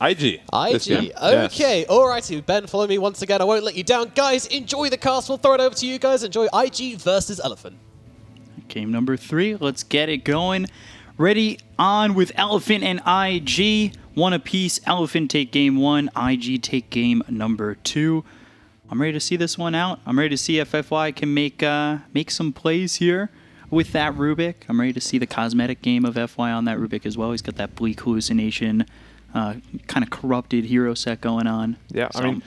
IG. IG. Okay. Yes. Alrighty. Ben, follow me once again. I won't let you down. Guys, enjoy the cast. We'll throw it over to you guys. Enjoy IG versus Elephant. Game number 3. Let's get it going. Ready on with Elephant and IG. One apiece. Elephant take game 1. IG take game number 2. I'm ready to see this one out. I'm ready to see if FY can make some plays here with that Rubik. I'm ready to see the cosmetic game of FY on that Rubik as well. He's got that bleak hallucination, kind of corrupted hero set going on. Yeah, so, I mean,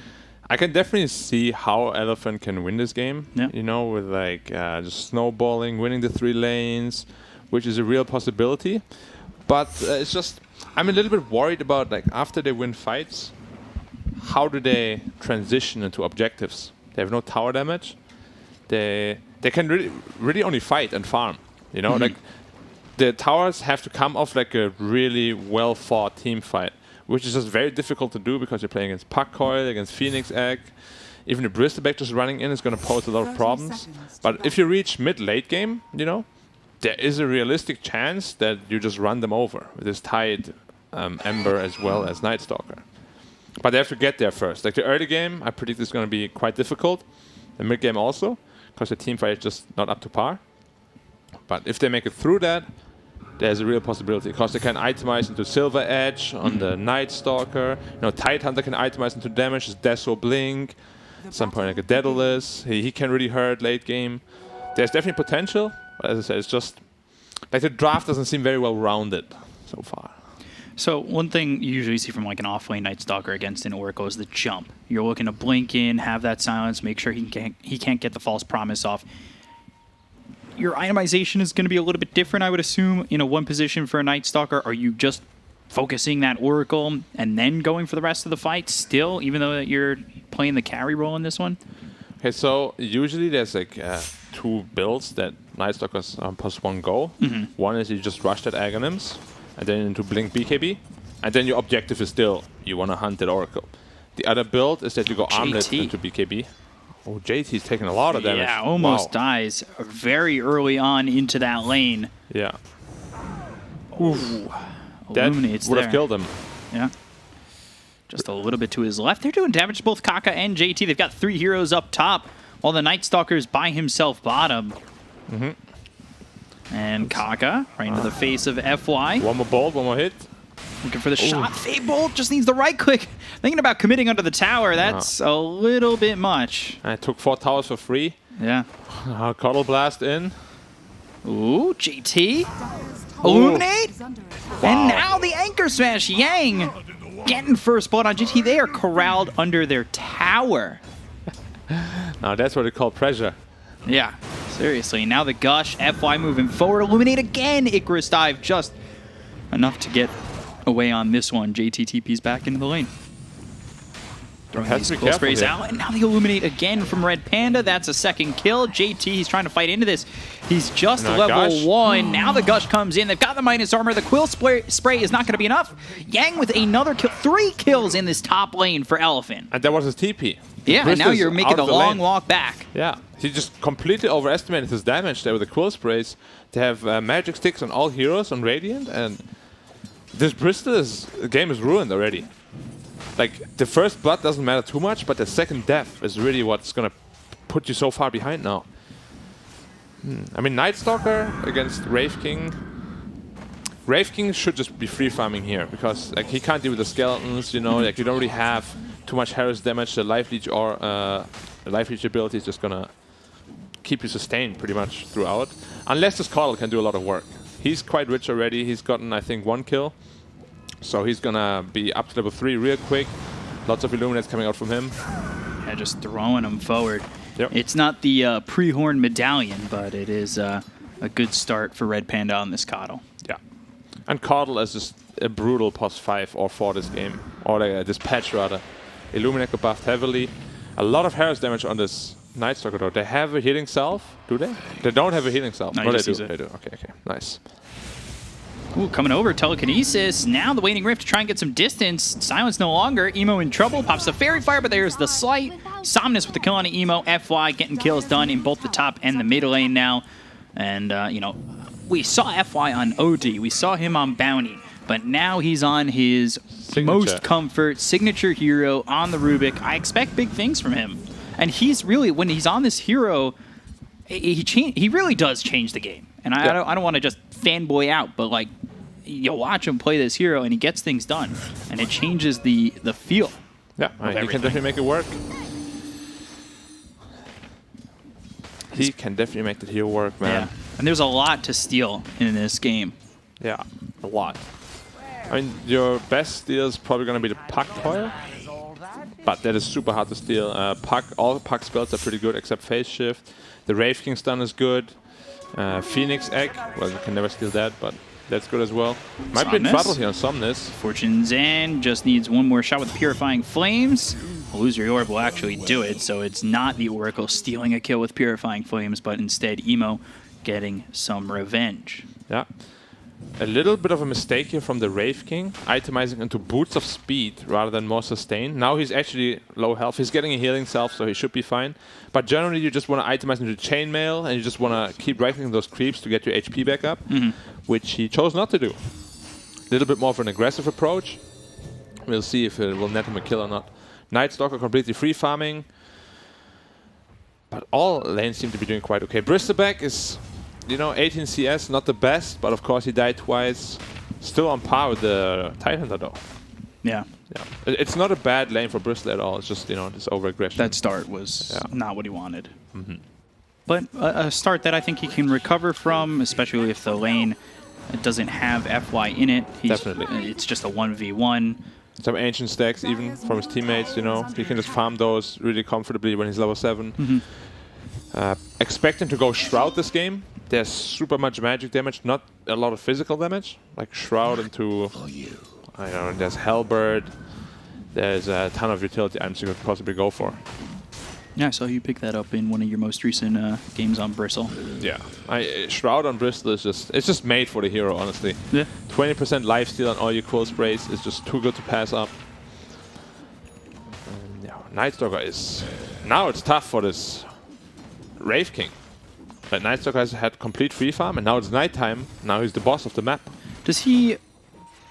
I can definitely see how Elephant can win this game. Yeah. You know, with like just snowballing, winning the 3 lanes, which is a real possibility. But it's just, I'm a little bit worried about, like, after they win fights, how do they transition into objectives? They have no tower damage. They can really only fight and farm. You know, like the towers have to come off like a really well fought team fight, which is just very difficult to do because you're playing against Puck Coil, against Phoenix Egg. Even the Bristleback just running in is going to pose a lot of problems. But if you reach mid-late game, you know, there is a realistic chance that you just run them over with this Tide, Ember as well as Night Stalker. But they have to get there first. Like the early game, I predict it's going to be quite difficult. The mid game also, because the team fight is just not up to par. But if they make it through that, there's a real possibility. Because they can itemize into Silver Edge on the Night Stalker. You know, Tidehunter can itemize into damage, his Deso Blink. At some point like a Daedalus. He can really hurt late game. There's definitely potential. But as I said, it's just like the draft doesn't seem very well rounded so far. So one thing you usually see from like an off-lane Night Stalker against an Oracle is the jump. You're looking to blink in, have that silence, make sure he can't get the false promise off. Your itemization is going to be a little bit different, I would assume, in a one position for a Night Stalker. Are you just focusing that Oracle and then going for the rest of the fight still, even though you're playing the carry role in this one? Okay, so usually there's like 2 builds that Night Stalkers +1 go. One is you just rush that Aghanims, and then into Blink BKB, and then your objective is still you want to hunt that Oracle. The other build is that you go Armlet into BKB. Oh, JT's taking a lot of damage. Yeah, almost dies very early on into that lane. Yeah. Ooh. That Illuminates would have killed him. Yeah. Just a little bit to his left. They're doing damage to both Kaka and JT. They've got 3 heroes up top, while the Night Stalker's by himself bottom. And Kaka, right into the face of FY. One more bolt, one more hit. Looking for the shot. Fade Bolt just needs the right click. Thinking about committing under the tower. That's a little bit much. I took 4 towers for free. Yeah. Cuddle Blast in. Ooh, JT. Illuminate. Wow. And now the Anchor Smash. Yang getting first blood on JT. They are corralled under their tower. Now that's what they call pressure. Yeah. Seriously, now the Gush, FY moving forward, Illuminate again, Icarus Dive, just enough to get away on this one. JT TP's back into the lane. Throwing these cool sprays out, and now the Illuminate again from Red Panda. That's a second kill. JT, he's trying to fight into this. He's just level 1. Now the Gush comes in. They've got the minus armor. The Quill spray is not going to be enough. Yang with another kill. 3 kills in this top lane for Elephant. And that was his TP. Yeah, and now you're making a long walk back. Yeah, he just completely overestimated his damage there with the Quill sprays. They have magic sticks on all heroes on Radiant, and this the game is ruined already. Like, the first blood doesn't matter too much, but the second death is really what's going to put you so far behind now. I mean, Night Stalker against Wraith King. Wraith King should just be free farming here, because like he can't deal with the skeletons, you know, like you don't really have too much Harris damage. The Life Leech or the Life Leech ability is just gonna keep you sustained pretty much throughout. Unless this Coddle can do a lot of work. He's quite rich already. He's gotten, I think, 1 kill. So he's gonna be up to level 3 real quick. Lots of Illuminates coming out from him. Yeah, just throwing him forward. Yep. It's not the pre-horn medallion, but it is a good start for Red Panda on this Coddle. Yeah. And Coddle is just a brutal +5 or 4 this game. Or this patch, rather. Illuminate got buffed heavily. A lot of Harris damage on this Night Stalker, though. They have a healing salve, do they? They don't have a healing salve. No, they do. They do. Okay, okay. Nice. Ooh, coming over, Telekinesis. Now the Waning Rift to try and get some distance. Silence no longer. Emo in trouble. Pops the Fairy Fire, but there's the Slight. Somnus with the kill on Emo. FY getting kills done in both the top and the mid lane now. And, you know, we saw FY on OD. We saw him on Bounty. but now he's on his most comfort signature hero on the Rubik. I expect big things from him. And he's really, when he's on this hero, he really does change the game. And I don't want to just fanboy out, but like, you watch him play this hero and he gets things done. And it changes the feel. Yeah, he can definitely make it work. He can definitely make the hero work, man. Yeah. And there's a lot to steal in this game. Yeah, a lot. I mean, your best steal is probably going to be the Puck Toil, but that is super hard to steal. All Puck spells are pretty good except Phase Shift. The Wraith King stun is good. Phoenix Egg, well, you can never steal that, but that's good as well. Might be in trouble here on Somnus. Fortune's End just needs one more shot with Purifying Flames. Illusory Orb will actually do it, so it's not the Oracle stealing a kill with Purifying Flames, but instead Emo getting some revenge. Yeah. A little bit of a mistake here from the Wraith King, itemizing into Boots of Speed rather than more Sustain. Now he's actually low health. He's getting a healing self, so he should be fine. But generally, you just want to itemize into Chainmail, and you just want to keep rifling those creeps to get your HP back up, which he chose not to do. A little bit more of an aggressive approach. We'll see if it will net him a kill or not. Night Stalker completely free farming. But all lanes seem to be doing quite okay. Bristleback is, you know, 18 CS, not the best, but of course he died twice. Still on par with the Tidehunter though. Yeah. Yeah. It's not a bad lane for Bristol at all. It's just, you know, this over-aggression. That start was not what he wanted. But a start that I think he can recover from, especially if the lane doesn't have FY in it. Definitely. It's just a 1v1. Some ancient stacks even from his teammates, you know. He can just farm those really comfortably when he's level 7. Expect him to go Shroud this game. There's super much magic damage, not a lot of physical damage. Like Shroud into, I don't know, there's Hellbird. There's a ton of utility items you could possibly go for. Yeah, I saw you pick that up in one of your most recent games on Bristle. Yeah, Shroud on Bristol is just made for the hero, honestly. Yeah. 20% lifesteal on all your cool sprays is just too good to pass up. And yeah, Night Stalker is, now it's tough for this Wraith King. But Night Stalker has had complete free farm, and now it's nighttime. Now he's the boss of the map. Does he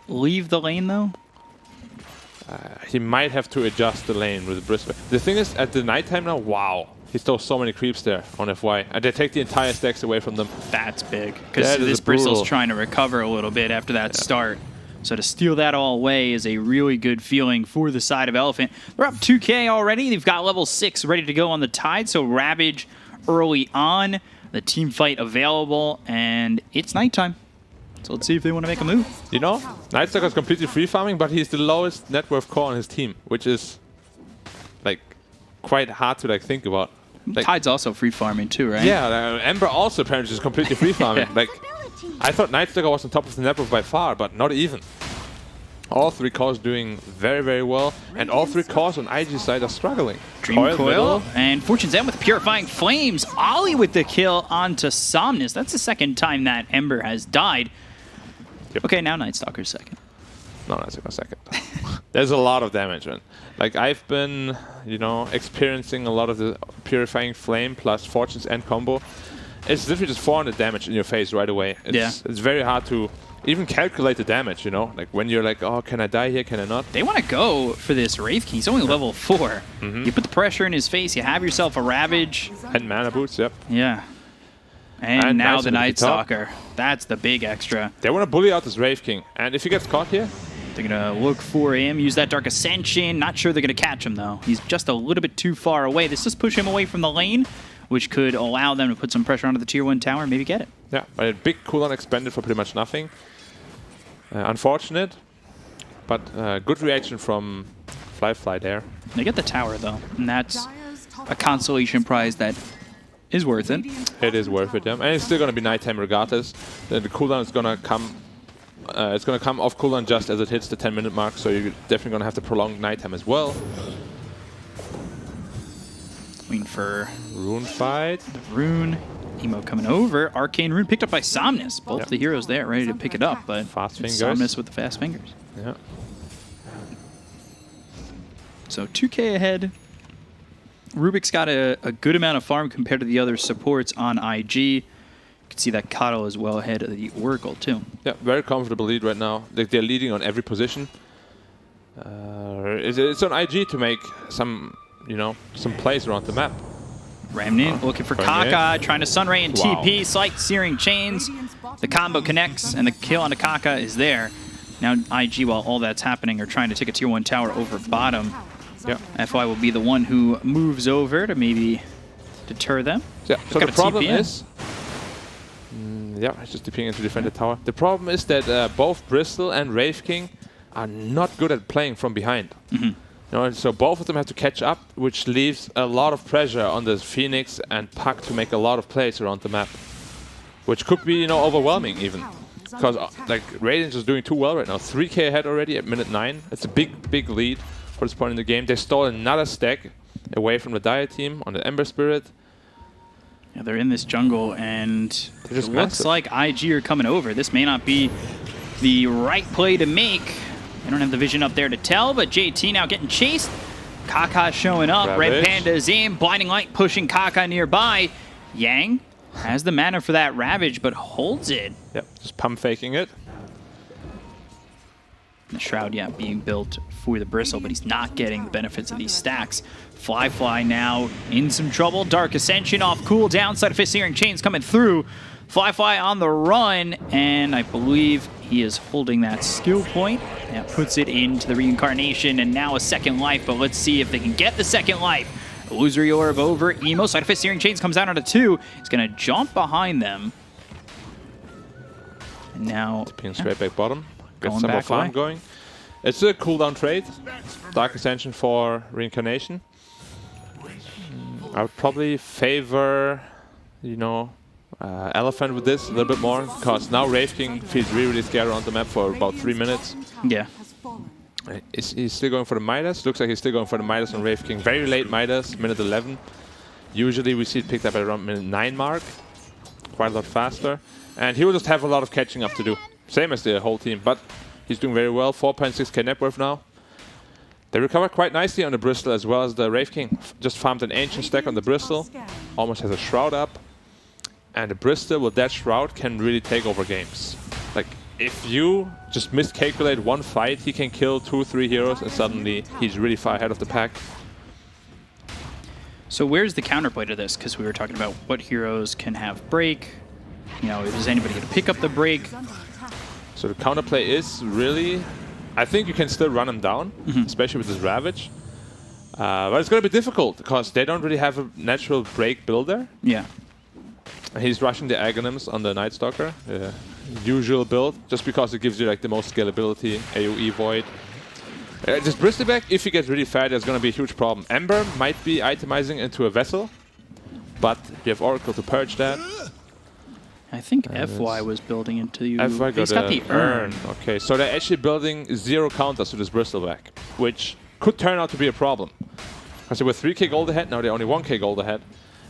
leave the lane though? He might have to adjust the lane with the Bristol. The thing is, at the nighttime now, wow, he stole so many creeps there on FY. And they take the entire stacks away from them. That's big. Because this Bristol's trying to recover a little bit after that start. So to steal that all away is a really good feeling for the side of Elephant. They're up 2K already. They've got level 6 ready to go on the Tide. So Ravage early on. The team fight available. And it's nighttime. So let's see if they want to make a move. You know, Night Stalker is completely free farming, but he's the lowest net worth core on his team, which is like quite hard to like think about. Like, Tide's also free farming too, right? Yeah, Ember also apparently is completely free farming. Like, I thought Night Stalker was on top of the net worth by far, but not even. All 3 cores doing very, very well, and all 3 cores on IG side are struggling. Dream Coil and Fortune's End with Purifying Flames. Ollie with the kill onto Somnus. That's the second time that Ember has died. Okay, now Night Stalker's second. No, Night Stalker's second. There's a lot of damage, man. Like, I've been, you know, experiencing a lot of the Purifying Flame plus Fortune's End combo. It's literally just 400 damage in your face right away. It's very hard to even calculate the damage, you know? Like, when you're like, oh, can I die here, can I not? They want to go for this Wraith King. He's only level 4. You put the pressure in his face, you have yourself a Ravage. And mana boots, yep. Yeah. And now the Night Stalker. That's the big extra. They want to bully out this Wraith King. And if he gets caught here... They're going to look for him, use that Dark Ascension. Not sure they're going to catch him, though. He's just a little bit too far away. This does push him away from the lane, which could allow them to put some pressure onto the Tier 1 tower and maybe get it. Yeah, but a big cooldown expended for pretty much nothing. Unfortunate, but good reaction from Fly there. They get the tower, though, and that's a consolation prize that is worth it. It is worth it, yeah. And it's still going to be nighttime regardless. The cooldown is going to come. It's going to come off cooldown just as it hits the 10-minute mark, so you're definitely going to have to prolong nighttime as well. Waiting for Rune fight. The Rune. Emo coming over. Arcane Rune picked up by Somnus. Both the heroes there ready to pick it up, but fast fingers. Somnus with the fast fingers. Yeah. So 2K ahead. Rubik's got a good amount of farm compared to the other supports on IG. can see that Kato is well ahead of the Oracle, too. Yeah, very comfortable lead right now. They're leading on every position. It's on IG to make some, some plays around the map. Remnant looking for Kaka, trying to Sunray and TP, slight searing chains. The combo connects, and the kill on the Kaka is there. Now IG, while all that's happening, are trying to take a tier 1 tower over bottom. Yeah. FY will be the one who moves over to maybe deter them. Yeah, so the problem is... yeah, it's just TPing into defend the tower. The problem is that both Bristol and Wraith King are not good at playing from behind. So both of them have to catch up, which leaves a lot of pressure on the Phoenix and Puck to make a lot of plays around the map, which could be overwhelming even, because like Radiant is doing too well right now. 3k ahead already at minute 9. It's a big lead for this point in the game. They stole another stack away from the Dire team on the Ember Spirit. Yeah, they're in this jungle, and it looks like IG are coming over. This may not be the right play to make. They don't have the vision up there to tell, but JT now getting chased. Kaka showing up. Ravage. Red Panda's in. Blinding Light pushing Kaka nearby. Yang has the mana for that Ravage, but holds it. Yep, just pump faking it. The Shroud, yeah, being built for the Bristle, but he's not getting the benefits of these stacks. Fly now in some trouble. Dark Ascension off cooldown. Side of Fist Searing Chains coming through. Fly on the run, and I believe he is holding that skill point. That puts it into the Reincarnation, and now a second life, but let's see if they can get the second life. Illusory Orb over Emo. Side of Fist Searing Chains comes out onto 2. He's going to jump behind them. And now... TPing straight back bottom. Get Going some more back farm away. going. It's a cooldown trade. Dark Ascension for Reincarnation. I would probably favor, Elephant with this a little bit more, because now Wraith King feels really scared around the map for about 3 minutes. Yeah. He's still going for the Midas. Looks like he's still going for the Midas on Wraith King. Very late Midas, minute 11. Usually we see it picked up at around minute 9 mark. Quite a lot faster. And he will just have a lot of catching up to do. Same as the whole team, but he's doing very well. 4.6k net worth now. They recovered quite nicely on the Bristol as well as the Wraith King. Just farmed an Ancient stack on the Bristol. Almost has a Shroud up. And the Bristol with that Shroud can really take over games. Like, if you just miscalculate one fight, he can kill 2-3 heroes and suddenly he's really far ahead of the pack. So where's the counterplay to this? Because we were talking about what heroes can have break. Is anybody going to pick up the break? So the counterplay is really... I think you can still run him down, especially with this Ravage. But it's going to be difficult, because they don't really have a natural break builder. Yeah. He's rushing the Aghanims on the Night Stalker, usual build, just because it gives you the most scalability, AoE Void. This Bristleback, if he gets really fat, there's going to be a huge problem. Ember might be itemizing into a vessel, but you have Oracle to purge that. I think FY was building into you. FY He's got the urn. Okay, so they're actually building 0 counters to this Bristleback, which could turn out to be a problem. Because they were 3k gold ahead, now they're only 1k gold ahead.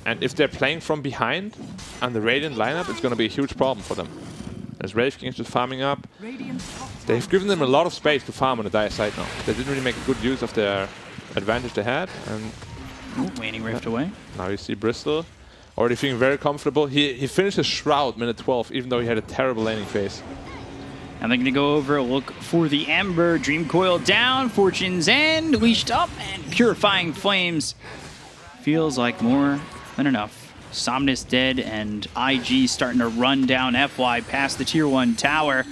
And if they're playing from behind on the Radiant lineup, it's going to be a huge problem for them. As Wraith King is just farming up. They've given them a lot of space to farm on the Dire side now. They didn't really make good use of their advantage they had. And Waning Rift away. now you see Bristol already feeling very comfortable. He finished his Shroud minute 12, even though he had a terrible laning phase. And they're going to go over, look for the Ember. Dream Coil down, Fortune's End, leashed up, and Purifying Flames. Feels like more than enough. Somnus dead, and IG starting to run down FY past the tier 1 tower.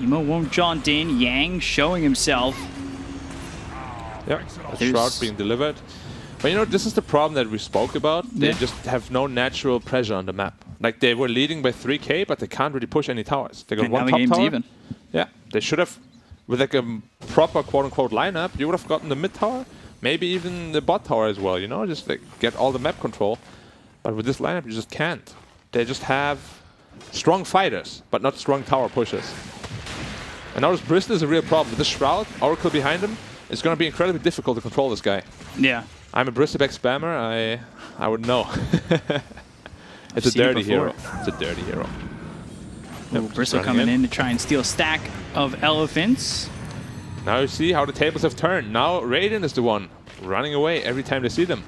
Emo won't jaunt in. Yang showing himself. Yep, the Shroud being delivered. But this is the problem that we spoke about. They just have no natural pressure on the map. Like, they were leading by 3k, but they can't really push any towers. They got one top tower. Even. Yeah, they should have, with like a proper quote-unquote lineup, you would have gotten the mid tower, maybe even the bot tower as well, just like get all the map control. But with this lineup, you just can't. They just have strong fighters, but not strong tower pushers. And now this Bristol is a real problem. With the Shroud, Oracle behind him, it's going to be incredibly difficult to control this guy. Yeah. I'm a Bristleback spammer, I would know. It's a dirty hero. It's a dirty hero. Yep, Bristol coming in to try and steal a stack of elephants. Now you see how the tables have turned. Now Radiant is the one running away every time they see them.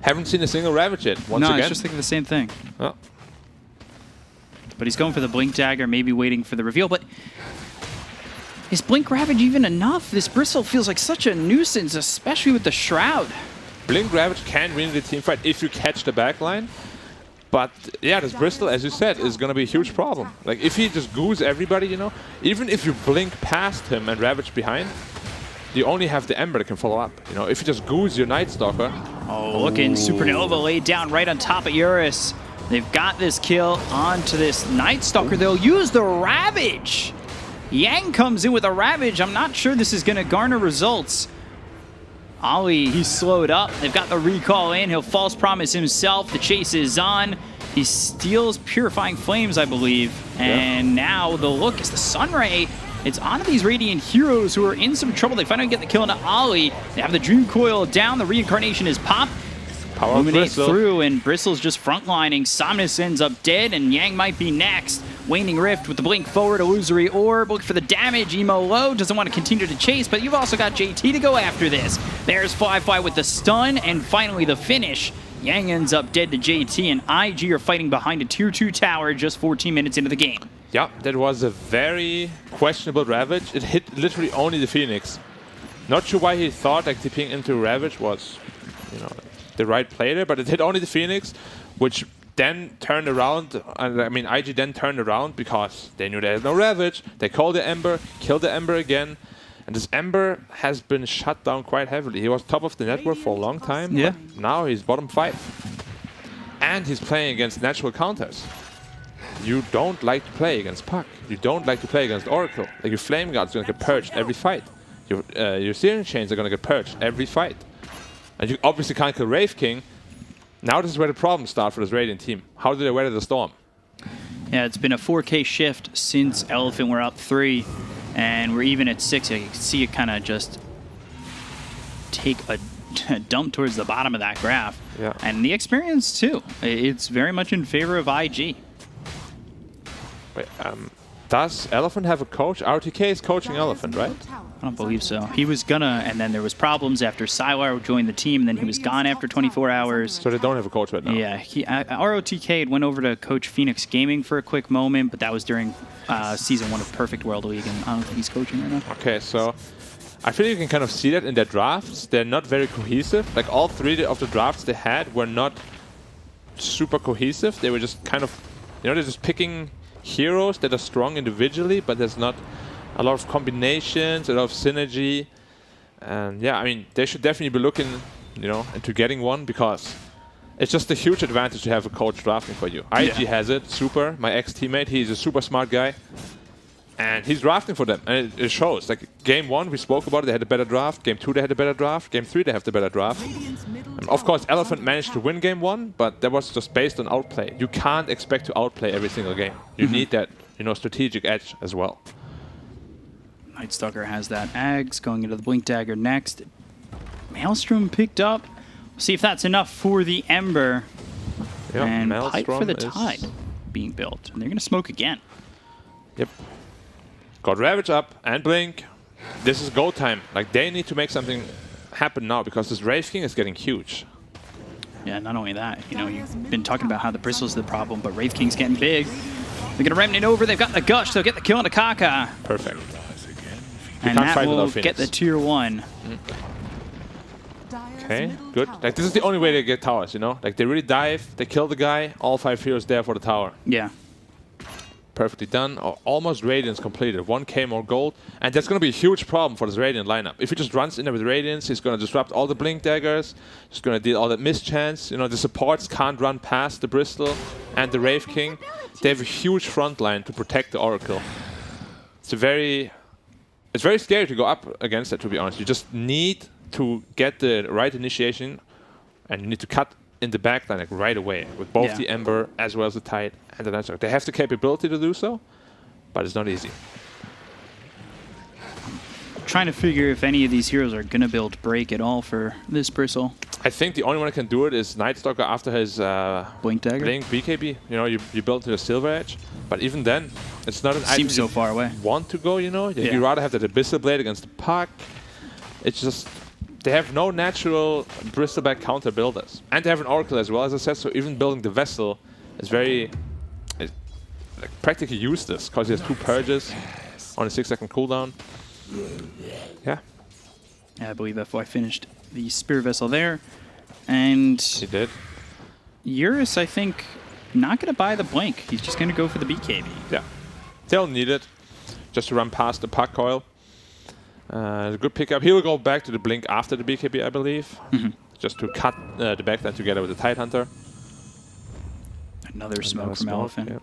Haven't seen a single Ravage yet. Once no, again. I was just thinking the same thing. Oh. But he's going for the Blink Dagger, maybe waiting for the reveal. But is Blink Ravage even enough? This Bristle feels like such a nuisance, especially with the Shroud. Blink Ravage can win the team fight if you catch the backline. But yeah, this Bristle, as you said, is going to be a huge problem. Like, if he just goos everybody, you know, even if you blink past him and Ravage behind, you only have the Ember that can follow up. You know, if you just goose your Night Stalker. Oh, looking Supernova laid down right on top of Eurus. They've got this kill onto this Night Stalker. They'll use the Ravage. Yang comes in with a Ravage. I'm not sure this is going to garner results. Ollie, he's slowed up. They've got the recall in. He'll false promise himself. The chase is on. He steals Purifying Flames, I believe. And now the look is the Sunray. It's on these Radiant heroes who are in some trouble. They finally get the kill into Ollie. They have the Dream Coil down. The Reincarnation is popped. Illuminate through, and Bristle's just frontlining. Somnus ends up dead, and Yang might be next. Waning Rift with the blink forward, Illusory Orb. Look for the damage. Emo low, doesn't want to continue to chase, but you've also got JT to go after this. There's Fly with the stun, and finally the finish. Yang ends up dead to JT, and IG are fighting behind a tier 2 tower just 14 minutes into the game. Yeah, that was a very questionable Ravage. It hit literally only the Phoenix. Not sure why he thought like TPing into Ravage was, you know, the right play there, but it hit only the Phoenix, which then turned around. I mean, IG then turned around because they knew they had no Ravage. They called the Ember, killed the Ember again, and this Ember has been shut down quite heavily. He was top of the network for a long time. Yeah. Now he's bottom 5. And he's playing against natural counters. You don't like to play against Puck. You don't like to play against Oracle. Like, your Flame Guard's going to get purged every fight. Your Searing Chains are going to get purged every fight. And you obviously can't kill Wraith King. Now this is where the problems start for this Radiant team. How do they weather the storm? Yeah, it's been a 4K shift since Elephant were up 3, and we're even at 6. You can see it kind of just take a dump towards the bottom of that graph. Yeah. And the experience, too. It's very much in favor of IG. Wait, does Elephant have a coach? RTK is coaching Elephant, right? I don't believe so. He was gonna, and then there was problems after Sylar joined the team, and then he was gone after 24 hours. So they don't have a coach right now? Yeah, ROTK went over to coach Phoenix Gaming for a quick moment, but that was during Season 1 of Perfect World League, and I don't think he's coaching right now. Okay, so I feel you can kind of see that in their drafts. They're not very cohesive. Like, all 3 of the drafts they had were not super cohesive. They were just kind of, you know, they're just picking heroes that are strong individually, but there's not a lot of combinations, a lot of synergy. And yeah, I mean, they should definitely be looking, you know, into getting one, because it's just a huge advantage to have a coach drafting for you. IG has it, Super, my ex-teammate, he's a super smart guy. And he's drafting for them, and it shows. Like, game 1, we spoke about it, they had a better draft. Game 2, they had a better draft. Game 3, they have the better draft. And of course, Elephant managed to win game 1, but that was just based on outplay. You can't expect to outplay every single game. You need that, you know, strategic edge as well. Night Stalker has that Ags going into the Blink Dagger next. Maelstrom picked up. We'll see if that's enough for the Ember. Yep, and Pipe for the is Tide being built. And they're going to smoke again. Yep. Got Ravage up and Blink. This is go time. Like, they need to make something happen now, because this Wraith King is getting huge. Yeah, not only that, you know, you've been talking about how the Bristle's the problem, but Wraith King's getting big. They're going to Remnant over. They've got the Gush. They'll get the kill on Kaka. Perfect. And that will get the tier 1. Okay, good. Like, this is the only way they get towers, you know? Like, they really dive, they kill the guy, all 5 heroes there for the tower. Yeah. Perfectly done. Almost Radiance completed. 1k more gold. And that's going to be a huge problem for this Radiant lineup. If he just runs in there with Radiance, he's going to disrupt all the Blink Daggers. He's going to deal all that mischance. You know, the supports can't run past the Bristol and the Wraith King. They have a huge front line to protect the Oracle. It's very scary to go up against that, to be honest. You just need to get the right initiation, and you need to cut in the backline like right away with both the Ember as well as the Tide and the Night Stalker. They have the capability to do so, but it's not easy. Trying to figure if any of these heroes are going to build break at all for this Bristle. I think the only one that can do it is Night Stalker after his Blink Dagger. Blink BKB. You know, you build to the Silver Edge, but even then, it's not an item Seems so far away. Want to go, you know? You'd rather have that Abyssal Blade against the Puck. It's just they have no natural bristleback counter builders. And they have an Oracle as well, as I said, so even building the vessel is very like, practically useless, because he has 2 purges on a 6-second cooldown. Yeah. I believe FY finished the Spear Vessel there. And He did. Eurus, I think, not going to buy the Blink. He's just going to go for the BKB. Yeah. They'll need it just to run past the puck coil. A good pickup. He will go back to the Blink after the BKB, I believe. Just to cut the backline together with the Tidehunter. Another smoke from Elephant. Yeah.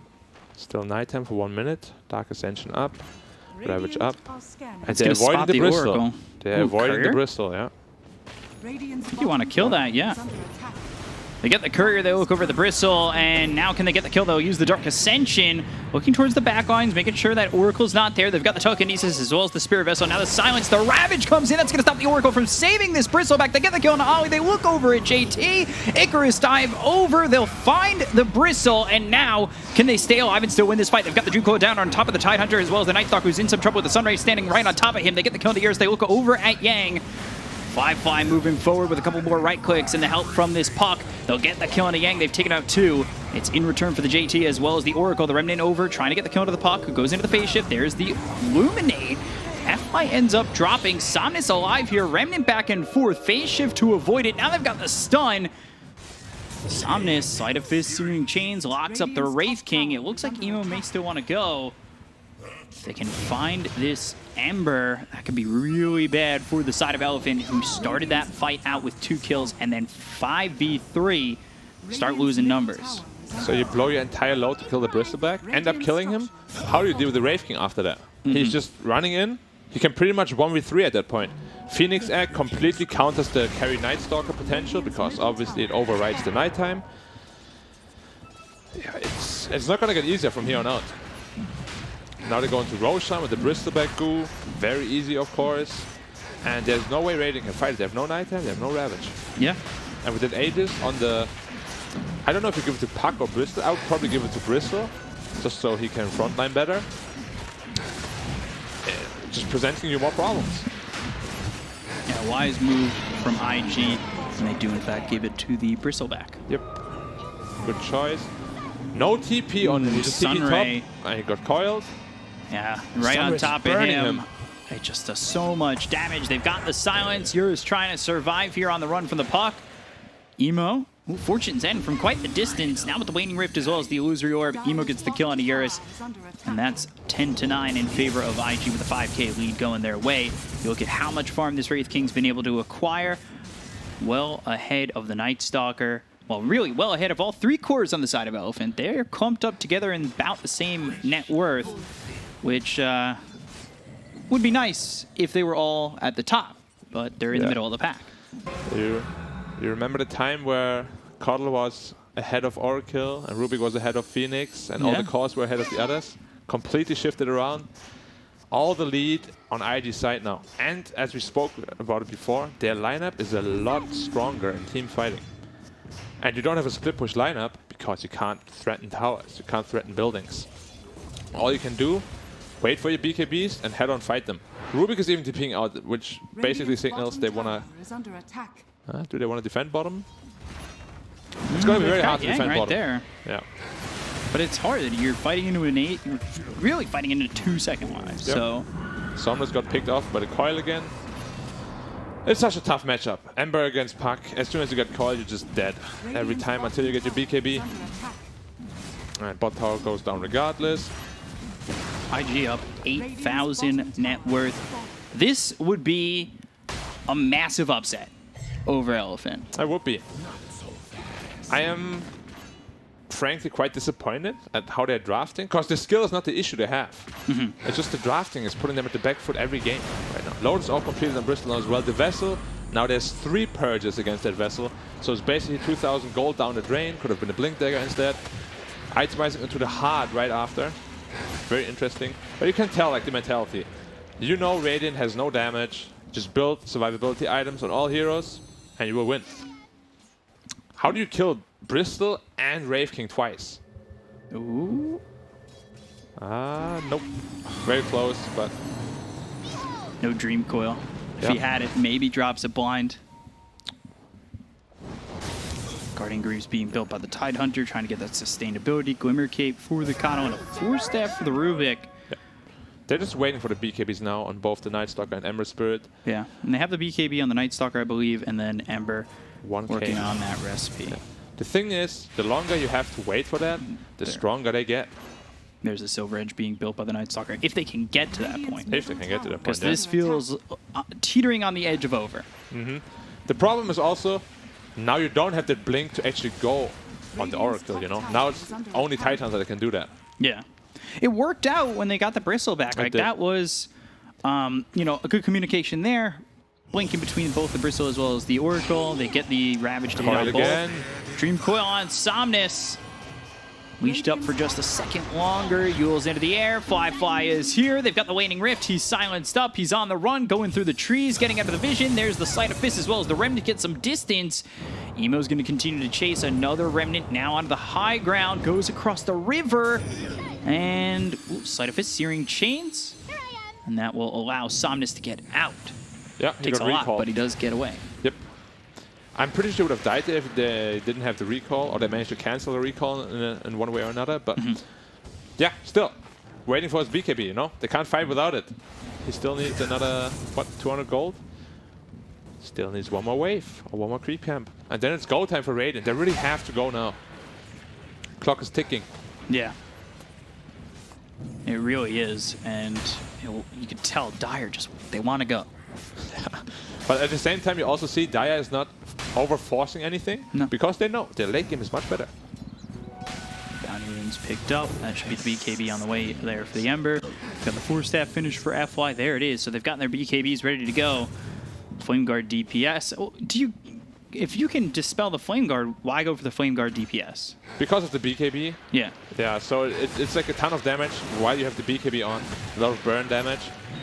Still nighttime for 1 minute. Dark Ascension up. Ravage up. And It's they're gonna spot avoiding the the bristle. Oracle. They're Ooh, avoiding courier? the bristle, yeah. You want to kill that, yeah. They get the Courier, they look over the Bristle, and now can they get the kill? They'll use the Dark Ascension, looking towards the back lines, making sure that Oracle's not there. They've got the Telekinesis as well as the Spirit Vessel. Now the Silence, the Ravage comes in. That's going to stop the Oracle from saving this Bristleback. They get the kill on Ollie. They look over at JT. Icarus dive over. They'll find the Bristle, and now can they stay alive and still win this fight? They've got the Dream Coil down on top of the Tidehunter as well as the Night Stalker, who's in some trouble with the Sunray standing right on top of him. They get the kill on the Ears. They look over at Yang. Fly moving forward with a couple more right clicks and the help from this puck. They'll get the kill on the Yang. They've taken out 2. It's in return for the JT as well as the Oracle. The Remnant over, trying to get the kill to the puck, who goes into the phase shift. There's the Illuminate. FY ends up dropping. Somnus alive here. Remnant back and forth. Phase shift to avoid it. Now they've got the stun. Somnus, Sleight of Fist, Searing Chains, locks up the Wraith King. It looks like Emo may still want to go. If they can find this Ember, that could be really bad for the side of Elephant, who started that fight out with 2 kills and then 5v3 start losing numbers. So you blow your entire load to kill the Bristleback, end up killing him. How do you deal with the Wraith King after that? He's just running in. He can pretty much 1v3 at that point. Phoenix Egg completely counters the carry Night Stalker potential, because obviously it overrides the nighttime. Yeah, it's not going to get easier from here on out. Now they're going to Roshan with the Bristleback goo. Very easy, of course. And there's no way Raiden can fight it. They have no nighttime, they have no Ravage. Yeah. And with an Aegis on the... I don't know if you give it to Puck or Bristle. I would probably give it to Bristle, just so he can frontline better. Just presenting you more problems. Yeah, wise move from IG, and they do in fact give it to the Bristleback. Yep. Good choice. No TP on the Sunray. TP top. And he got coiled. Yeah, right on Sunray's top of burning him. It just does so much damage. They've got the Silence. Eurus trying to survive here on the run from the puck. Emo, ooh, Fortune's End from quite the distance. Now with the Waning Rift as well as the Illusory Orb, Emo gets the kill on Eurus. And that's 10-9 in favor of IG with a 5k lead going their way. You look at how much farm this Wraith King's been able to acquire. Well ahead of the Night Stalker. Well, really well ahead of all 3 cores on the side of Elephant. They're clumped up together in about the same net worth, which would be nice if they were all at the top, but they're in the middle of the pack. You remember the time where Coddle was ahead of Oracle and Rubik was ahead of Phoenix and all the cores were ahead of the others? Completely shifted around. All the lead on IG side now. And as we spoke about it before, their lineup is a lot stronger in team fighting. And you don't have a split push lineup because you can't threaten towers, you can't threaten buildings. All you can do, wait for your BKBs and head on fight them. Rubik is even TPing out, which basically signals they want to... do they want to defend bottom? It's going to be very hard to defend right bottom. There. Yeah. But it's hard. You're fighting into an 8. You're really fighting into 2 second lives. Yep. So Somnus got picked off by the coil again. It's such a tough matchup. Ember against Puck. As soon as you get coil, you're just dead. Every time until you get your BKB. Alright, bot tower goes down regardless. IG up 8,000 net worth. This would be a massive upset over Elephant. I would be. I am frankly quite disappointed at how they're drafting, because the skill is not the issue they have. It's just the drafting is putting them at the back foot every game right now. Load is all completed on Bristol as well. The Vessel, now there's 3 purges against that Vessel, so it's basically 2,000 gold down the drain. Could have been a Blink Dagger instead. Itemizing into the Heart right after. Very interesting. But you can tell like the mentality. You know Radiant has no damage. Just build survivability items on all heroes and you will win. How do you kill Bristol and Wraith King twice? Ooh. Nope. Very close, but... No Dream Coil. If he had it, maybe drops it blind. Guardian Greaves being built by the Tidehunter, trying to get that sustainability. Glimmer Cape for the Kano and a 4-step for the Rubik. Yeah. They're just waiting for the BKBs now on both the Night Stalker and Ember Spirit. Yeah, and they have the BKB on the Night Stalker, I believe, and then Ember 1K. working on that recipe. Yeah. The thing is, the longer you have to wait for that, the stronger they get. There's a Silver Edge being built by the Night Stalker, if they can get to that point. If they can get to that point, Because this feels teetering on the edge of over. The problem is also, now you don't have that blink to actually go on the Oracle, you know? Now it's only Titans that can do that. Yeah. It worked out when they got the Bristle back. Like, that was, you know, a good communication there. Blinking between both the Bristle as well as the Oracle. They get the Ravage to hit on both. Dream Coil on Somnus. Leashed up for just a second longer. Yule's into the air. Fly is here. They've got the Waning Rift. He's silenced up. He's on the run, going through the trees, getting out of the vision. There's the Sleight of Fist as well as the Remnant gets some distance. Emo's going to continue to chase another Remnant now onto the high ground. Goes across the river. And Sleight of Fist, Searing Chains. And that will allow Somnus to get out. Yeah, Takes a lot, but he does get away. Yep. I'm pretty sure would have died there if they didn't have the recall, or they managed to cancel the recall in one way or another. But yeah, still waiting for his BKB. You know, they can't fight without it. He still needs another 200 gold. Still needs one more wave or one more creep camp, and then it's go time for Radiant. They really have to go now. Clock is ticking. Yeah, it really is, and you can tell Dire they want to go. But at the same time, you also see Dia is not over-forcing anything, because they know their late game is much better. Bounty runes picked up. That should be the BKB on the way there for the Ember. Got the 4-staff finish for FY. There it is. So they've gotten their BKBs ready to go. Flame Guard DPS. Oh, if you can dispel the Flame Guard, why go for the Flame Guard DPS? Because of the BKB. Yeah. Yeah, so it's like a ton of damage while you have the BKB on. A lot of burn damage.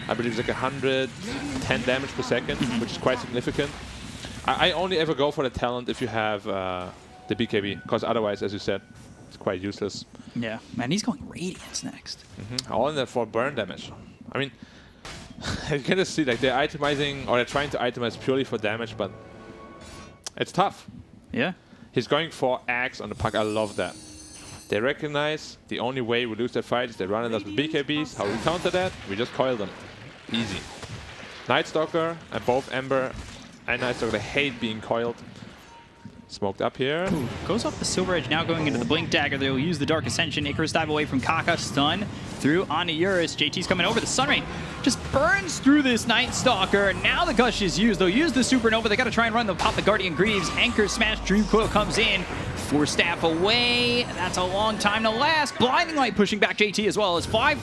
I believe it's like 110 damage per second, which is quite significant. I only ever go for the talent if you have the BKB, because otherwise, as you said, it's quite useless. Yeah, man, he's going Radiance next. All in that for burn damage. I mean, you can just see like they're itemizing, or they're trying to itemize purely for damage, but it's tough. Yeah. He's going for Axe on the puck. I love that. They recognize the only way we lose that fight is they run at us with BKBs. How we counter that? We just coil them. Easy. Night Stalker and both Ember and Night Stalker, they hate being coiled. Smoked up here. Ooh, goes off the Silver Edge, now going into the Blink Dagger. They'll use the Dark Ascension. Icarus dive away from Kaka. Stun through onto Eurus. JT's coming over. The Sunray just burns through this Night Stalker. Now the Gush is used. They'll use the Supernova. They got to try and run. They'll pop the Guardian Greaves. Anchor Smash. Dream Coil comes in. 4-staff away. That's a long time to last. Blinding Light pushing back JT as well as Fly.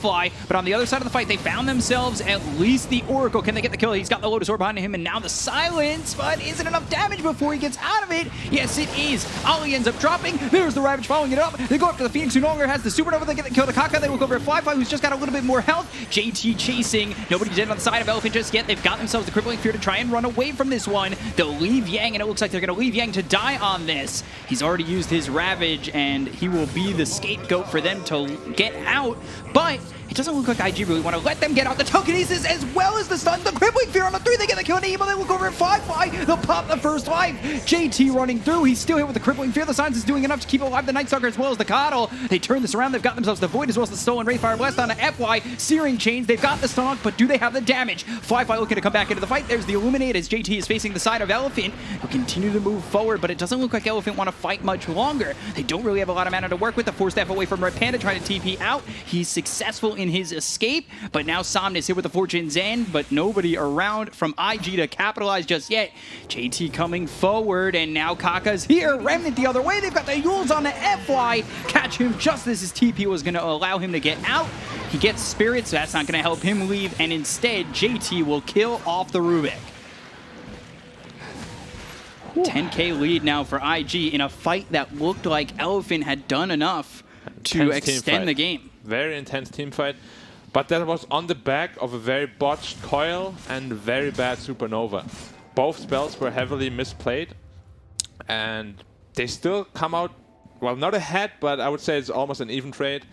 But on the other side of the fight, they found themselves at least the Oracle. Can they get the kill? He's got the Lotus Orb behind him, and now the Silence. But is it enough damage before he gets out of it? Yes, it is. Ali ends up dropping. There's the Ravage following it up. They go after the Phoenix, who no longer has the Supernova. They get the kill to Kaka. They look over at Fly, who's just got a little bit more health. JT chasing. Nobody dead on the side of Elephant just yet. They've got themselves the Crippling Fear to try and run away from this one. They'll leave Yang, and it looks like they're going to leave Yang to die on this. He's already used his Ravage, and he will be the scapegoat for them to get out. But it doesn't look like IG really want to let them get out. The Telekinesis as well as the stun. The Crippling Fear on the 3. They get the kill on Emo. They look over at Fly. They'll pop the first life. JT running through. He's still hit with the Crippling Fear. The Silence is doing enough to keep alive the Night Stalker as well as the Coddle. They turn this around. They've got themselves the Void as well as the Stolen Wraithfire Blast on FY. Searing Chains. They've got the Stonk, but do they have the damage? Fly looking to come back into the fight. There's the Illuminate as JT is facing the side of Elephant. He'll continue to move forward, but it doesn't look like Elephant want to fight much longer. They don't really have a lot of mana to work with. The 4-staff away from Red Panda trying to TP out. He's successful in his escape, but now Somnus hit with the Fortune's End, but nobody around from IG to capitalize just yet. JT coming forward, and now Kaka's here. Remnant the other way. They've got the Yules on the FY. Catch him just as his TP was going to allow him to get out. He gets Spirit, so that's not going to help him leave, and instead, JT will kill off the Rubik. 10k lead now for IG in a fight that looked like Elephant had done enough to extend the game. Very intense team fight. But that was on the back of a very botched coil and very bad Supernova. Both spells were heavily misplayed. And they still come out, well, not ahead, but I would say it's almost an even trade.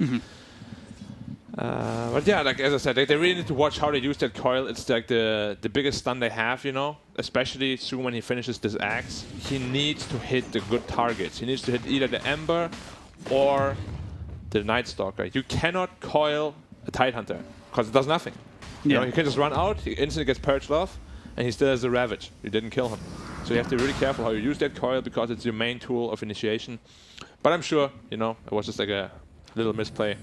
But yeah, like as I said, like, they really need to watch how they use that coil. It's like the biggest stun they have, you know. Especially soon when he finishes this axe, he needs to hit the good targets. He needs to hit either the Ember or the Night Stalker. You cannot coil a Tidehunter because it does nothing. You know, he can just run out, he instantly gets purged off, and he still has a Ravage. You didn't kill him. So you have to be really careful how you use that coil because it's your main tool of initiation. But I'm sure, you know, it was just like a little misplay.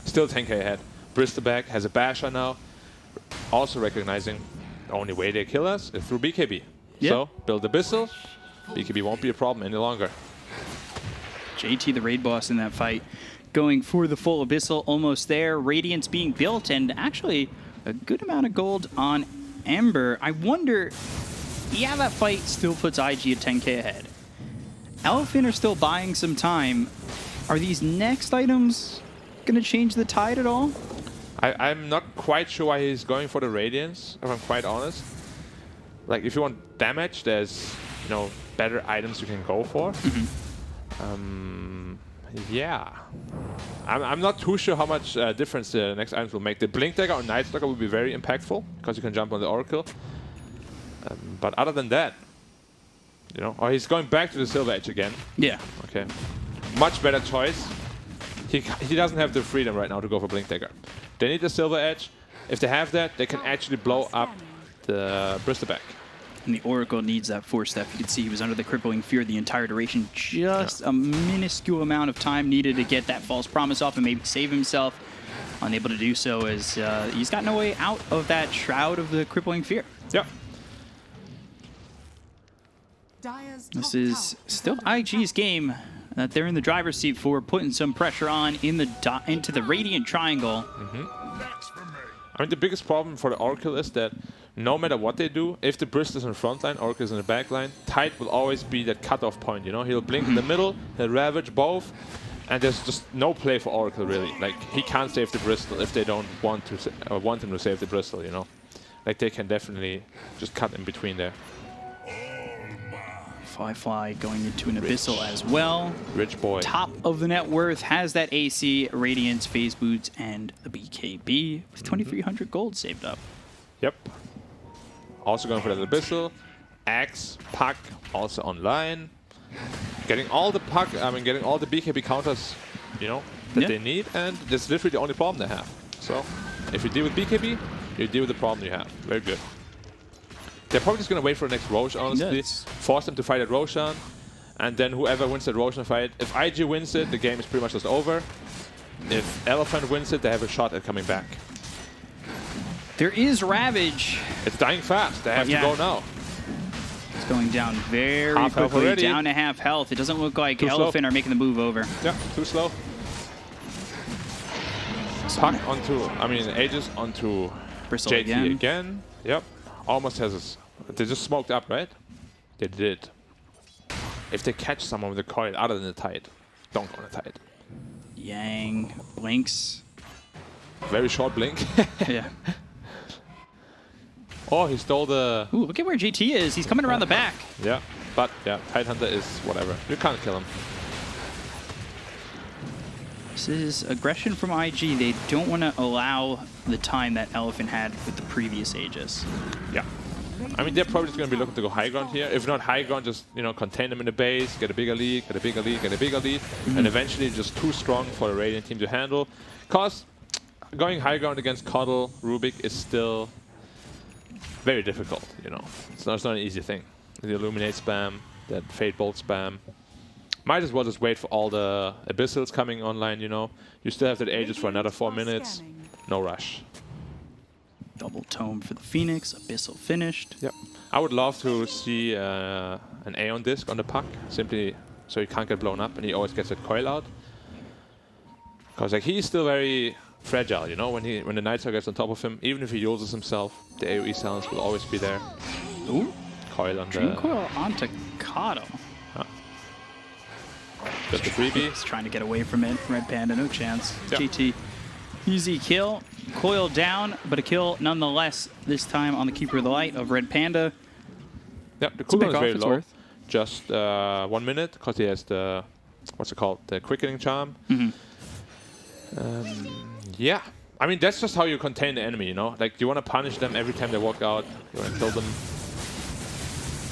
Still 10k ahead. Bristleback has a Basher now. Also recognizing the only way they kill us is through BKB. So build Abyssal. BKB won't be a problem any longer. JT, the raid boss in that fight, going for the full Abyssal, almost there. Radiance being built, and actually a good amount of gold on Ember. I wonder, yeah, that fight still puts IG at 10k ahead. Elephant are still buying some time. Are these next items going to change the tide at all? I'm not quite sure why he's going for the Radiance, if I'm quite honest. Like, if you want damage, there's, you know, better items you can go for. Yeah. I'm not too sure how much difference the next items will make. The Blink Dagger or Night Stalker will be very impactful, because you can jump on the Oracle. But other than that, you know, he's going back to the Silver Edge again. Yeah. Okay. Much better choice. He doesn't have the freedom right now to go for Blink Dagger. They need the Silver Edge. If they have that, they can actually blow up the Bristleback. And the Oracle needs that Force Step. You can see he was under the Crippling Fear the entire duration. Just a minuscule amount of time needed to get that False Promise off and maybe save himself. Unable to do so as he's got no way out of that Shroud of the Crippling Fear. Yep. This is still IG's game that they're in the driver's seat for, putting some pressure on in the into the Radiant Triangle. I mean, the biggest problem for the Oracle is that no matter what they do, if the Brist is in front line, Oracle is in the back line, Tide will always be that cutoff point, you know? He'll blink in the middle, he'll Ravage both, and there's just no play for Oracle, really. Like, he can't save the Bristol if they don't want him to save the Bristol, you know? Like, they can definitely just cut in between there. Fly going into an Abyssal as well. Rich boy. Top of the net worth, has that AC, Radiance, Phase Boots, and the BKB with 2,300 gold saved up. Yep. Also going for the Abyssal. Axe, Puck, also online. Getting all the Puck, getting all the BKB counters, you know, that they need, and that's literally the only problem they have. So, if you deal with BKB, you deal with the problem you have. Very good. They're probably just going to wait for the next Rosh, honestly. Force them to fight at Roshan. And then whoever wins that Roshan fight, if IG wins it, the game is pretty much just over. If Elephant wins it, they have a shot at coming back. There is Ravage. It's dying fast. They have to go now. It's going down very quickly, down to half health. It doesn't look like Elephant are making the move over. Yeah, too slow. Puck onto, Aegis onto Bristle JT again. Yep. Almost has us. They just smoked up, right? They did. If they catch someone with a coil other than the Tide, don't go on the Tide. Yang blinks. Very short blink. Yeah. Oh, he stole the... Ooh, look at where JT is. He's coming around the back. Yeah, but yeah, Tidehunter is whatever. You can't kill him. This is aggression from IG. They don't want to allow the time that Elephant had with the previous Aegis. Yeah. I mean, they're probably just going to be looking to go high ground here. If not high ground, just, you know, contain them in the base, get a bigger lead, get a bigger lead, get a bigger lead, and eventually just too strong for the Radiant team to handle. Because going high ground against Coddle, Rubik is still very difficult, you know. It's not an easy thing. The Illuminate spam, that Fate Bolt spam. Might as well just wait for all the Abyssals coming online, you know. You still have that Aegis for another 4 minutes. No rush. Double Tome for the Phoenix. Abyssal finished. Yep. I would love to see an Aeon disc on the Puck, simply so he can't get blown up and he always gets that coil out. Because like, he's still very fragile, you know, when the Night Stalker gets on top of him, even if he uses himself, the AoE silence will always be there. Ooh. Coil on Dream Coil onto Kato. Just a freebie. He's trying to get away from it. Red Panda, no chance. Yep. GT, easy kill. Coil down, but a kill nonetheless, this time on the Keeper of the Light of Red Panda. Yep, the cooldown is very low. Just 1 minute, because he has the, what's it called, the Quickening Charm. Yeah. I mean, that's just how you contain the enemy, you know? Like, you want to punish them every time they walk out. You want to kill them.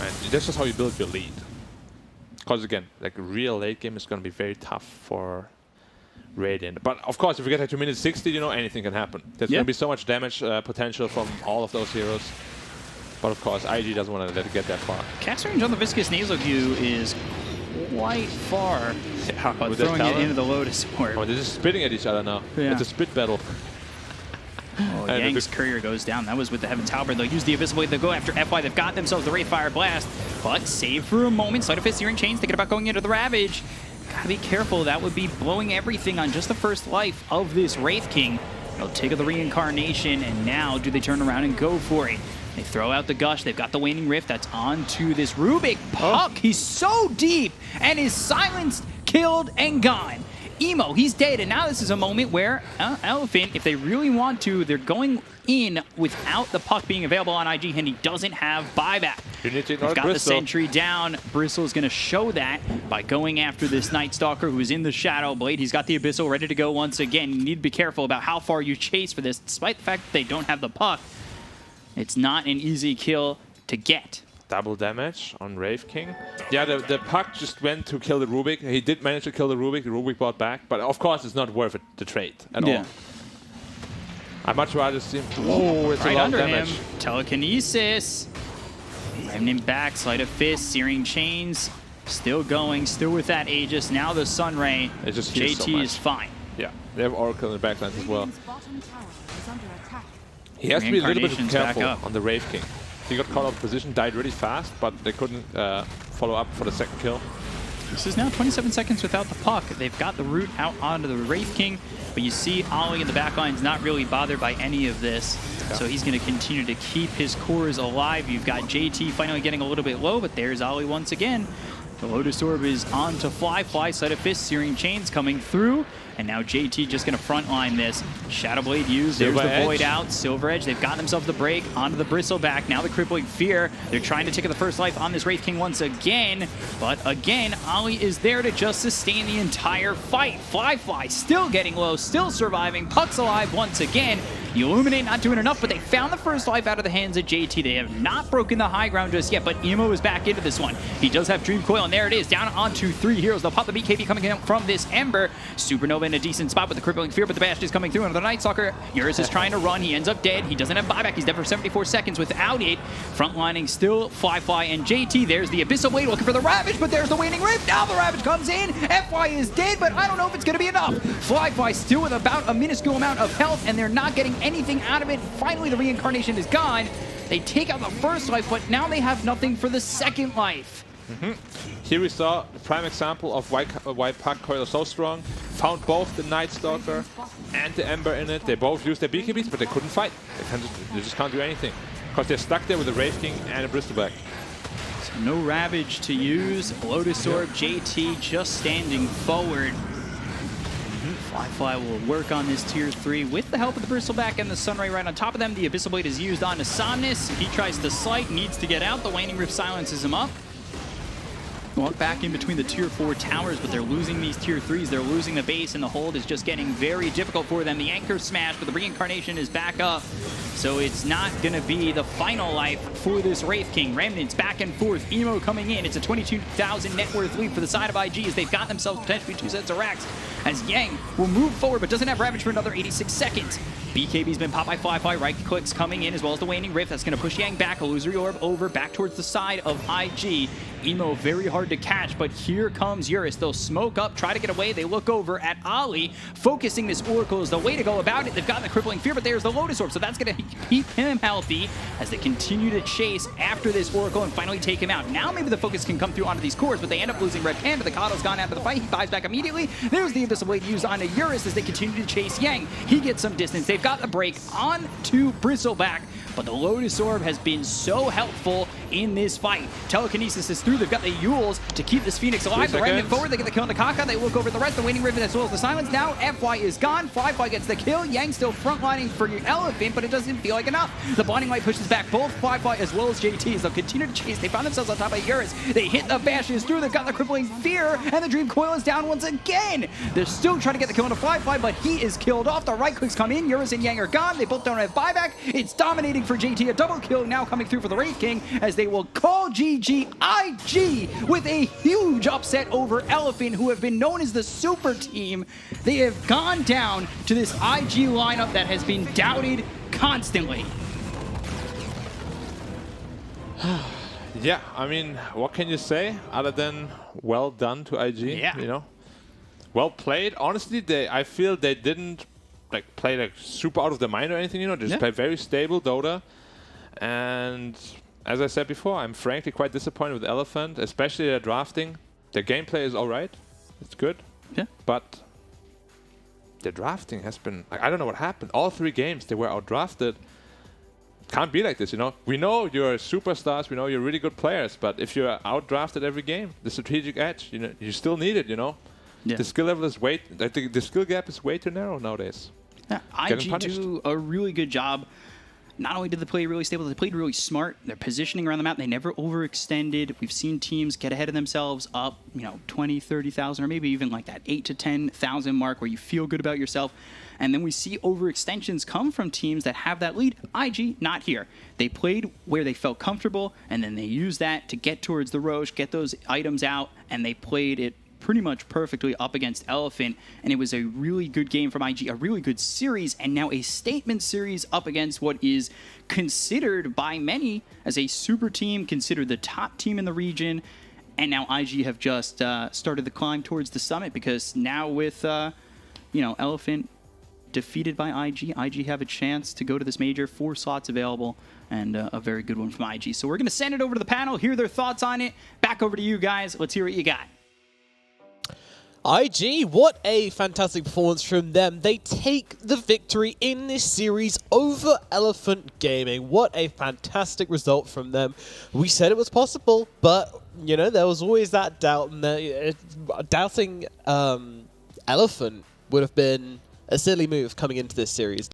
And that's just how you build your lead. Because, again, like, real late game is going to be very tough for Radiant. But, of course, if we get to minute 60, you know, anything can happen. There's going to be so much damage potential from all of those heroes. But, of course, IG doesn't want to let it get that far. Cast range on the Viscous Nasal Q is quite far. Yeah, but throwing it into the Lotus Orb. Oh, they're just spitting at each other now. Yeah. It's a spit battle. Oh, Yang's courier goes down. That was with the Heaven's Halberd. They'll use the Abyssal Blade. They'll go after FY. They've got themselves the Wraithfire Blast. But save for a moment. Sleight of Fist, Searing Chains, thinking about going into the Ravage. Gotta be careful. That would be blowing everything on just the first life of this Wraith King. They'll take the Reincarnation, and now do they turn around and go for it? They throw out the Gush. They've got the Waning Rift. That's onto this Rubik. Puck, he's so deep and is silenced, killed, and gone. Emo, he's dead, and now this is a moment where Elephant, if they really want to, they're going in without the Puck being available on IG, and he doesn't have buyback. They've got the sentry down. Bristle's going to show that by going after this Night Stalker who is in the Shadow Blade. He's got the Abyssal ready to go once again. You need to be careful about how far you chase for this, despite the fact that they don't have the Puck. It's not an easy kill to get. Double damage on Wraith King. Yeah, the Puck just went to kill the Rubik. He did manage to kill the Rubik brought back, but of course it's not worth it, the trade at all. I'd much rather see him. Oh, it's right a lot under of damage. him. Telekinesis. Remnant back, Sleight of Fist, Searing Chains. Still going, still with that Aegis. Now the Sunray. It just JT is fine. Yeah, they have Oracle in the backlines as well. He has to be a little bit careful on the Wraith King. He got caught out of position, died really fast, but they couldn't follow up for the second kill. This is now 27 seconds without the Puck. They've got the route out onto the Wraith King, but you see Ollie in the backline's not really bothered by any of this. Yeah. So he's going to continue to keep his cores alive. You've got JT finally getting a little bit low, but there's Ollie once again. The Lotus Orb is on to Fly. Sleight of Fist, Searing Chains coming through. And now JT just going to frontline this. Shadow Blade used. There's the Void out. Silver Edge. They've got themselves the break onto the Bristleback. Now the Crippling Fear. They're trying to take the first life on this Wraith King once again. But again, Ollie is there to just sustain the entire fight. Fly still getting low, still surviving. Puck's alive once again. The Illuminate not doing enough, but they found the first life out of the hands of JT. They have not broken the high ground just yet, but Emo is back into this one. He does have Dream Coil, and there it is. Down onto 3 heroes. They'll pop the BKB coming in from this Ember. Supernova in a decent spot with the Crippling Fear, but the Bash is coming through. Another Night Stalker. Eurus is trying to run. He ends up dead. He doesn't have buyback. He's dead for 74 seconds without it. Frontlining still Fly and JT. There's the Abyssal Blade looking for the Ravage, but there's the Waning Rift. Now the Ravage comes in. FY is dead, but I don't know if it's going to be enough. Fly still with about a minuscule amount of health, and they're not getting anything out of it. Finally, the Reincarnation is gone. They take out the first life, but now they have nothing for the second life. Here we saw the prime example of why Puck Coil is so strong. Found both the Night Stalker and the Ember in it. They both used their BKBs, but they couldn't fight. They just can't do anything. Because they're stuck there with the Wraith King and a Bristleback. So no Ravage to use. Lotus Orb, JT just standing forward. Fly will work on this tier 3 with the help of the Bristleback and the Sunray right on top of them. The Abyssal Blade is used on Somnus. He tries to slight, needs to get out. The Waning Rift silences him up. Walk back in between the tier 4 towers, but they're losing these tier 3s. They're losing the base, and the hold is just getting very difficult for them. The Anchor smash, but the Reincarnation is back up. So it's not going to be the final life for this Wraith King. Remnants back and forth. Emo coming in. It's a 22,000 net worth lead for the side of IG as they've got themselves potentially 2 sets of racks. As Yang will move forward, but doesn't have Ravage for another 86 seconds. BKB's been popped by Fly. Right clicks coming in, as well as the Waning Rift. That's going to push Yang back. Illusory Orb over, back towards the side of IG. Emo very hard to catch, but here comes Eurus. They'll smoke up, try to get away. They look over at Ollie. Focusing this Oracle is the way to go about it. They've got the Crippling Fear, but there's the Lotus Orb, so that's going to keep him healthy as they continue to chase after this Oracle and finally take him out. Now maybe the focus can come through onto these cores, but they end up losing Red Panda. The Kado's gone out of the fight. He buys back immediately. There's the Abyssal Blade used onto Eurus as they continue to chase Yang. He gets some distance. They've got the break on to Bristleback, but the Lotus Orb has been so helpful in this fight. Telekinesis is through. They've got the Yules to keep this Phoenix alive. They're running it forward. They get the kill on Nakaka. They look over the rest. The Waiting Riven as well as the Silence. Now FY is gone. Flyfly gets the kill. Yang still frontlining for Elephant, but it doesn't feel like enough. The Blinding Light pushes back both Flyfly as well as JT as they'll continue to chase. They found themselves on top of Eurus. They hit the bashes through. They've got the Crippling Fear, and the Dream Coil is down once again. They're still trying to get the kill on Flyfly, but he is killed off. The right clicks come in. Eurus and Yang are gone. They both don't have buyback. It's dominating for JT. A double kill now coming through for the Wraith King as they will call GG IG with a huge upset over Elephant, who have been known as the super team. They have gone down to this IG lineup that has been doubted constantly. Yeah, I mean, what can you say other than well done to IG? Yeah. You know, well played. Honestly, I feel they didn't play like super out of their mind or anything. You know, they just play very stable Dota. And as I said before, I'm frankly quite disappointed with Elephant, especially their drafting. Their gameplay is all right. It's good. Yeah. But their drafting has been, I don't know what happened. All 3 games, they were outdrafted. Can't be like this, you know. We know you're superstars. We know you're really good players. But if you're outdrafted every game, the strategic edge, you know, you still need it, you know. Yeah. The skill level is the skill gap is way too narrow nowadays. Yeah, IG do a really good job. Not only did they play really stable, they played really smart. Their positioning around the map, they never overextended. We've seen teams get ahead of themselves up, 20, 30,000, or maybe even like that 8 to 10,000 mark where you feel good about yourself. And then we see overextensions come from teams that have that lead. IG, not here. They played where they felt comfortable, and then they used that to get towards the Roche, get those items out, and they played it pretty much perfectly up against Elephant, and it was a really good game from IG, a really good series, and now a statement series up against what is considered by many as a super team, considered the top team in the region, and now IG have just started the climb towards the summit because now with, Elephant defeated by IG have a chance to go to this major, 4 slots available, and a very good one from IG. So we're going to send it over to the panel, hear their thoughts on it. Back over to you guys. Let's hear what you got. IG, what a fantastic performance from them. They take the victory in this series over Elephant Gaming. What a fantastic result from them. We said it was possible, but, there was always that doubt. And doubting Elephant would have been a silly move coming into this series.